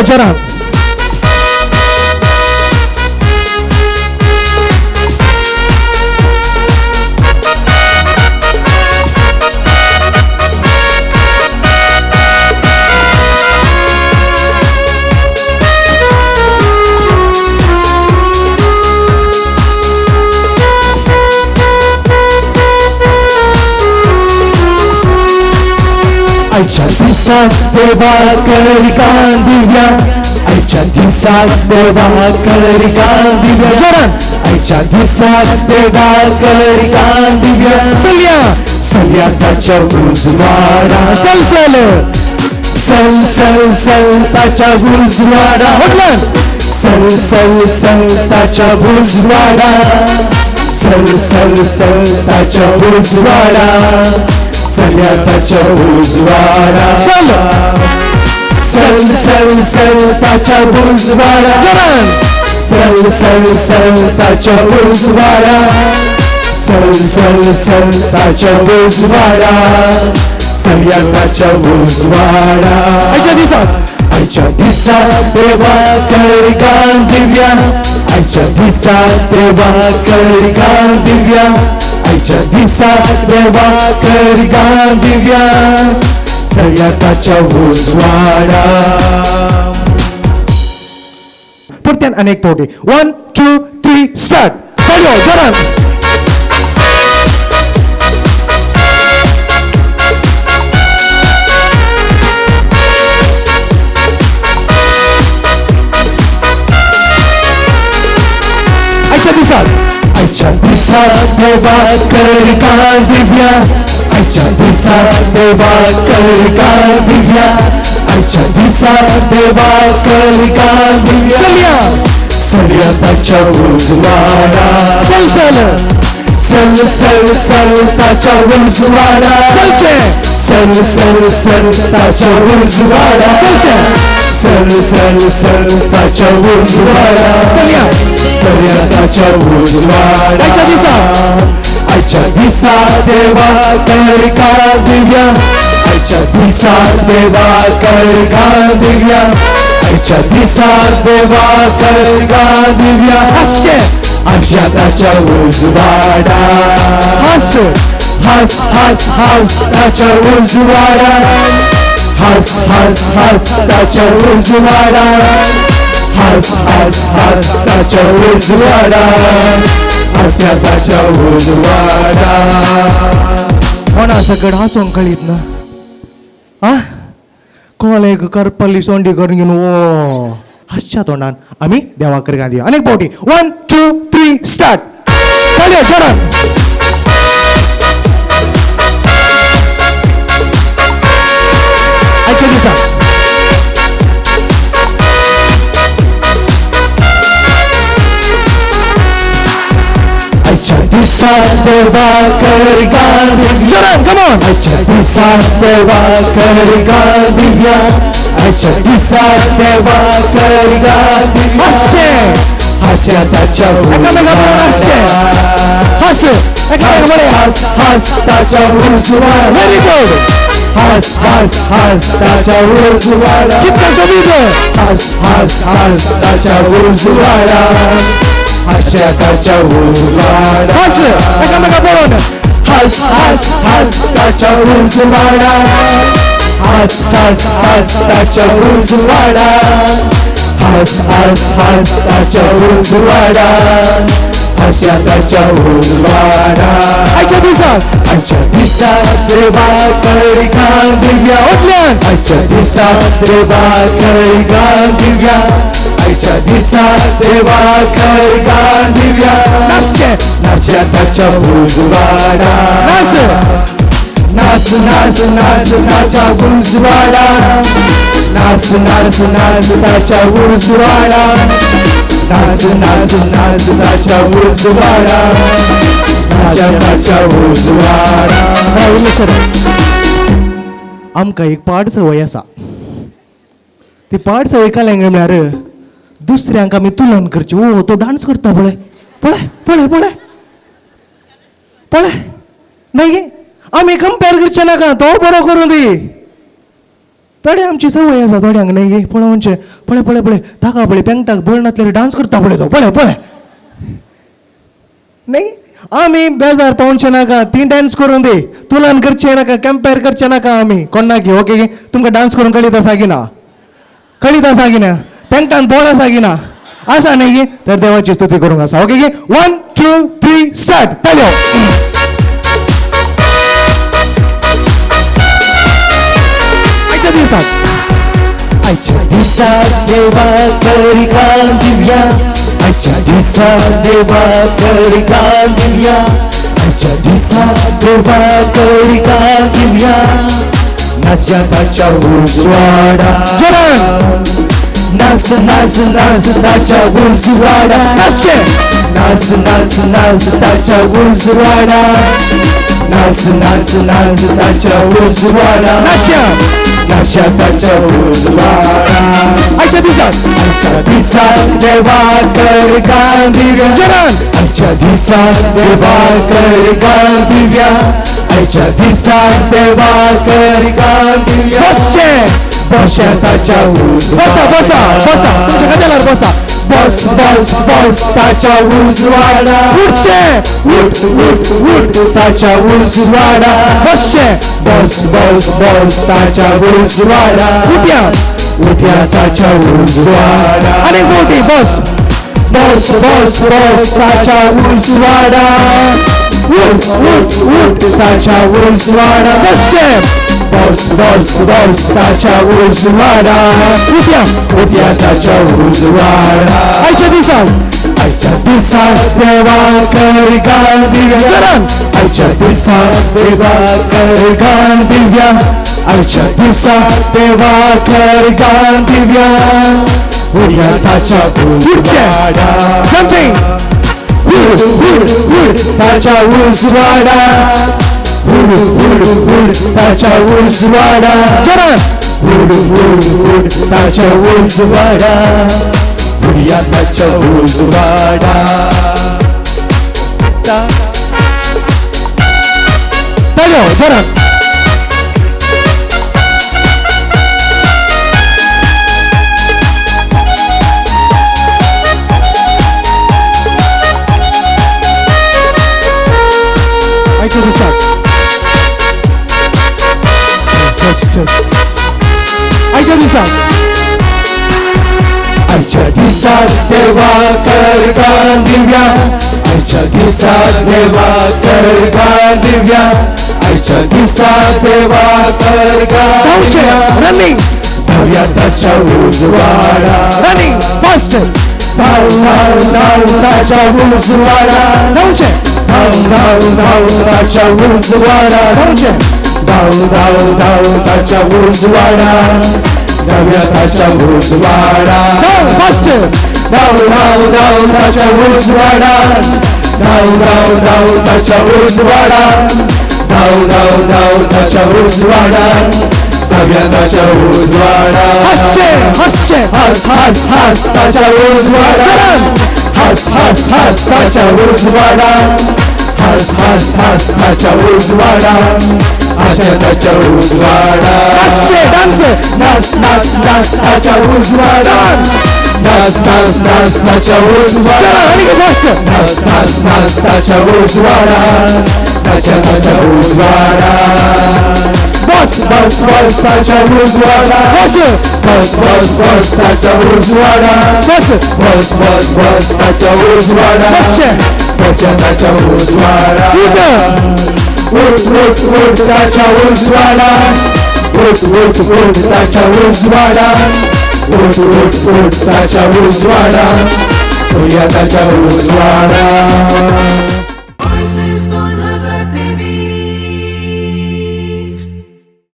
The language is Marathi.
जोरान आजच्या दिसात देवा करी दिव्या आजच्या दिसात देवा करी दिव्या जोरान आजच्या दिसात देवा करी दिव्या सल्या सल्या त्याच्या उजवाडा सलसल सल सल सल त्याच्या उजवाडा म्हटलं सल सल सल त्याच्या उजवाडा सल सल सल त्याच्या उजवाडा सल्या त्याच्या उजवाडा सल सल सल सल त्याच्या उजवाडा जोरान सल सल सल त्याच्या उजवाडा सल सल सल त्याच्या उजवाडा सल्या त्याच्या उजवाडा आजच्या दिवसात आजच्या दिसात देवा करी दिव्या आजच्या दिसात देवा करी दिव्या आजच्या दिसात देवा करी दिव्या सल्या त्याच्या उजवाडा पुरत्यान अनेक पोटी 1 2 3 स्टार्ट पडलो जोरान आजच्या दिसात देवा करी दिव्या आजच्या दिसात देवा करी दिव्या आजच्या दिसात देवा करी दिव्या सल्या सल्या त्याच्या उजवाडा सलसल सल सल सल त्याच्या उजवाडा सलचे सल सल सल त्याच्या उजवाडा सल सल सल त्याच्या उजवाडा सल्या सल्या त्याच्या उजवाडा आजच्या दिवसात आजच्या दिसात देवा करी दिव्या आजच्या दिसात देवा करी दिव्या आजच्या दिसात देवा करी दिव्या हास्य आजच्या त्याच्या उजवाडा हास हस हस हस त्याच्या उजवाडा हस हस हस त्याच्या उजवाडा हस हस हस त्याच्या उजवाडा हसल्या त्याच्या उजवाडा कोणा सकड हसून कळीत ना आ कॉलेज करपल्ली सोंडी करून घेऊन ओ हास्या तोंडान आम्ही देवाकडे गांधी अनेक पोटी 1 2 3 स्टार्ट पडलो जोरान आजच्या दिवसात आजच्या दिसात देवा करी दिव्या जोरान कम ऑन आजच्या दिसात देवा करी दिव्या आजच्या दिसात देवा करी दिव्या हास्य हास्या त्याच्या हास्य हास हस हस त्याच्या उजवाडा व्हेरी गुड हस हस हस त्याच्या उजवाडा कितना जमीन हस हस हस त्याच्या उजवाडा हास्या त्याच्या उजवाडा हास एकामेका पळून हस हस हस त्याच्या उजवाडा हस हस हस त्याच्या उजवाडा हस हस हस त्याच्या उजवाडा हास्या त्याच्या उजवाडा आजच्या दिवसात आजच्या दिसात देवा करी दिव्या उठल्यान आजच्या दिसात देवा करी दिव्या आजच्या दिसात देवा करी दिव्या हास्य नाच्या त्याच्या उजवाडा नाच नाच नाच नाच त्याच्या उजवाडा नाच नाच नाच त्याच्या उजवाडा नाच नाच नाच त्याच्या उजवाडा नाच्या त्याच्या उजवाडा आमका एक पाड सवय असा ती पाड सवय का लांगड म्हळ्यार दुसऱ्यांक आमी तुलन करची ओ तो डान्स करता पळय पळय पळय पळय पळय नाही गे आमी कंपेअर करचे नाका तो बरो करून दी थोडे आमची सवय आसा थोड्यांक नाही गे पळय म्हणजे पळय पळय पळय ताका पळय पेंगटाक बोलनातले डान्स करता पळय तो पळय पळय नाही आम्ही बेजार पावचे नाका ती डान्स करून दे तुलन करचे नाका कम्पेअर करचे नाका आम्ही कोणा की ओके तुमकां डान्स करून कळीता सागिना पेंगटान बोला सागिना असा नाही गे तर देवाची स्तुती करूंक आसा ओके गे 1 2 3 स्टार्ट ताल्यो आजच्या दिवसात देवा करी कान दिव्या आजच्या दिवसात देवा करी कान दिव्या आजच्या दिवसात देवा करी कान दिव्या नाश्याच्या उजवाडा नाच नाच नाच ताच्या उजवाडा नाच नाच नाच ताच्या उजवाडा नाच नाच नाच ताच्या उजवाडा नाश्या ताच्या उजवाडा आजच्या दिवसात देवा कर कान दिव्या आजच्या दिवसात देवा कर कान दिव्या आजच्या दिवसात देवा कर कान दिव्या बसा ताच्या बसा बसा बसा तुमच्या गद्याला बसा बस बस बस ताच्या उजवाडा उठ उठ उठ ताच्या उजवाडा बसचे बस बस बस ताच्या उजवाडा उठ्या उठ्या ताच्या उजवाडा अनेक मोठी बस बस बस बस ताच्या उजवाडा उठ उठ उठ ताच्या उजवाडा बसचे बस बस बस ताच्या उजवाडा उठ्या उठ्या ताच्या उजवाडा आजच्या दिवसात देवा कर कान दिव्या आजच्या दिवसात देवा कर कान दिव्या आजच्या दिवसात देवा कर कान दिव्या उठ्या ताच्या उजवाडा ताच्या उजवाडा ताच्या उजवाडा ताच्या उजवाडा उड्या ताच्या उजवाडा ताल्यो जरा आजच्या दिवसात आजच्या दिवसात आजच्या दिवसात देवा कर कान दिव्या आजच्या दिवसात देवा कर कान दिव्या आजच्या दिवसात देवा कर कान दिव्या रनिंग धाव्या ताच्या उजवाडा रनिंग फास्ट धाव धाव धाव ताच्या उजवाडा धावचे धाव धाव धाव ताच्या उजवाडा धावचे धाव धाव धाव ताच्या उजवाडा धाव्या ताच्या उजवाडा धाव फास्ट धाव धाव धाव ताच्या उजवाडा धाव धाव धाव ताच्या उजवाडा धाव धाव धाव ताच्या उजवाडा धाव्या ताच्या उजवाडा हसचे हसचे हस हस हस ताच्या उजवाडा हस हस हस ताच्या उजवाडा हस हस हस ताच्या उजवाडा आशा ताच्या उजवाडा हसचे डान्स नाच नाच नाच ताच्या उजवाडा नाच नाच नाच ताच्या उजवाडा आणि फास्ट नाच नाच नाच ताच्या उजवाडा ताच्या उजवाडा बस बस बस ताच्या उजवाडा बस बस बस बस ताच्या उजवाडा बस बस बस बस ताच्या उजवाडा बसचे ताच्या उजवाडा उठ उठ उठ ताच्या उजवाडा उठ उठ उठ ताच्या उजवाडा उठ उठ उठ ताच्या उजवाडा ताच्या उजवाडा